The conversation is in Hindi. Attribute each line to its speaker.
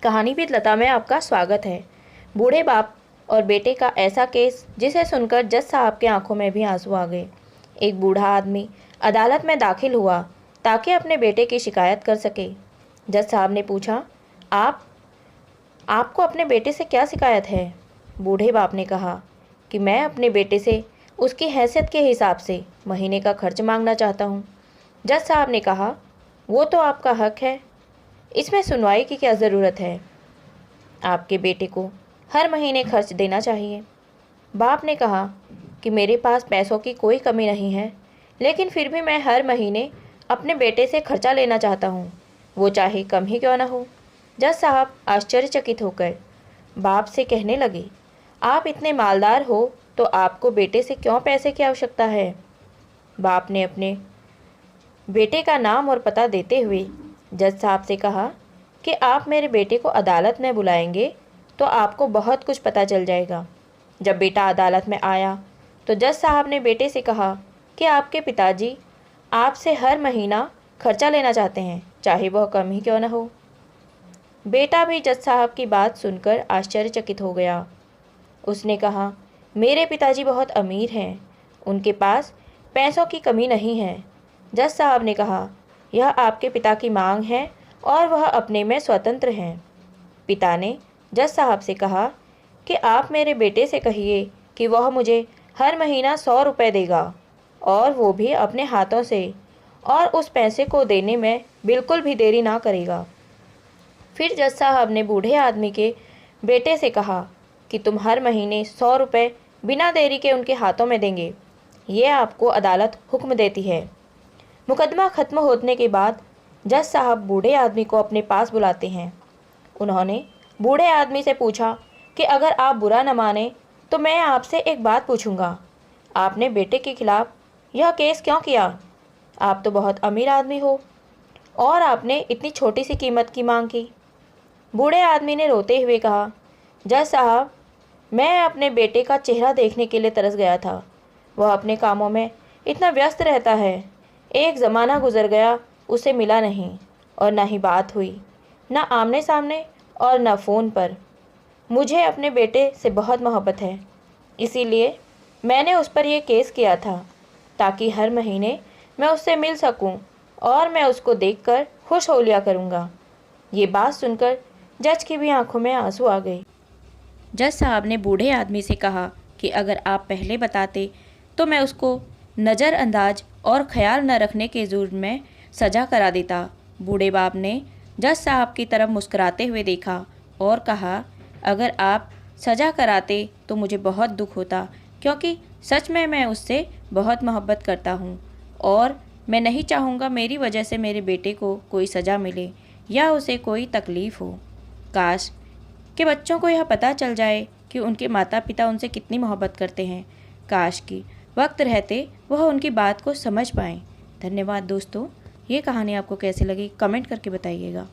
Speaker 1: कहानी विद लता में आपका स्वागत है। बूढ़े बाप और बेटे का ऐसा केस जिसे सुनकर जज साहब के आंखों में भी आंसू आ गए। एक बूढ़ा आदमी अदालत में दाखिल हुआ ताकि अपने बेटे की शिकायत कर सके। जज साहब ने पूछा, आपको अपने बेटे से क्या शिकायत है? बूढ़े बाप ने कहा कि मैं अपने बेटे से उसकी हैसियत के हिसाब से महीने का खर्च मांगना चाहता हूँ। जज साहब ने कहा, वो तो आपका हक है, इसमें सुनवाई की क्या ज़रूरत है? आपके बेटे को हर महीने खर्च देना चाहिए। बाप ने कहा कि मेरे पास पैसों की कोई कमी नहीं है, लेकिन फिर भी मैं हर महीने अपने बेटे से खर्चा लेना चाहता हूँ, वो चाहे कम ही क्यों ना हो। जज साहब आश्चर्यचकित होकर बाप से कहने लगे, आप इतने मालदार हो तो आपको बेटे से क्यों पैसे की आवश्यकता है? बाप ने अपने बेटे का नाम और पता देते हुए जज साहब से कहा कि आप मेरे बेटे को अदालत में बुलाएंगे तो आपको बहुत कुछ पता चल जाएगा। जब बेटा अदालत में आया तो जज साहब ने बेटे से कहा कि आपके पिताजी आपसे हर महीना खर्चा लेना चाहते हैं, चाहे वह कम ही क्यों न हो। बेटा भी जज साहब की बात सुनकर आश्चर्यचकित हो गया। उसने कहा, मेरे पिताजी बहुत अमीर हैं, उनके पास पैसों की कमी नहीं है। जज साहब ने कहा, यह आपके पिता की मांग है और वह अपने में स्वतंत्र हैं। पिता ने जज साहब से कहा कि आप मेरे बेटे से कहिए कि वह मुझे हर महीना 100 रुपये देगा, और वो भी अपने हाथों से, और उस पैसे को देने में बिल्कुल भी देरी ना करेगा। फिर जज साहब ने बूढ़े आदमी के बेटे से कहा कि तुम हर महीने 100 रुपये बिना देरी के उनके हाथों में देंगे। ये आपको अदालत हुक्म देती है। मुकदमा खत्म होने के बाद जज साहब बूढ़े आदमी को अपने पास बुलाते हैं। उन्होंने बूढ़े आदमी से पूछा कि अगर आप बुरा न माने तो मैं आपसे एक बात पूछूंगा। आपने बेटे के खिलाफ यह केस क्यों किया? आप तो बहुत अमीर आदमी हो और आपने इतनी छोटी सी कीमत की मांग की। बूढ़े आदमी ने रोते हुए कहा, जज साहब, मैं अपने बेटे का चेहरा देखने के लिए तरस गया था। वह अपने कामों में इतना व्यस्त रहता है। एक ज़माना गुजर गया, उसे मिला नहीं और ना ही बात हुई, ना आमने सामने और ना फ़ोन पर। मुझे अपने बेटे से बहुत मोहब्बत है, इसीलिए मैंने उस पर यह केस किया था ताकि हर महीने मैं उससे मिल सकूं और मैं उसको देखकर खुश हो लिया करूँगा। ये बात सुनकर जज की भी आंखों में आंसू आ गए। जज साहब ने बूढ़े आदमी से कहा कि अगर आप पहले बताते तो मैं उसको नज़रअंदाज और ख्याल न रखने के जुर्म में सज़ा करा देता। बूढ़े बाप ने जज साहब की तरफ मुस्कुराते हुए देखा और कहा, अगर आप सज़ा कराते तो मुझे बहुत दुख होता, क्योंकि सच में मैं उससे बहुत मोहब्बत करता हूँ और मैं नहीं चाहूँगा मेरी वजह से मेरे बेटे को कोई सज़ा मिले या उसे कोई तकलीफ़ हो। काश कि बच्चों को यह पता चल जाए कि उनके माता पिता उनसे कितनी मोहब्बत करते हैं। काश कि वक्त रहते वह उनकी बात को समझ पाएँ। धन्यवाद दोस्तों। ये कहानी आपको कैसी लगी कमेंट करके बताइएगा।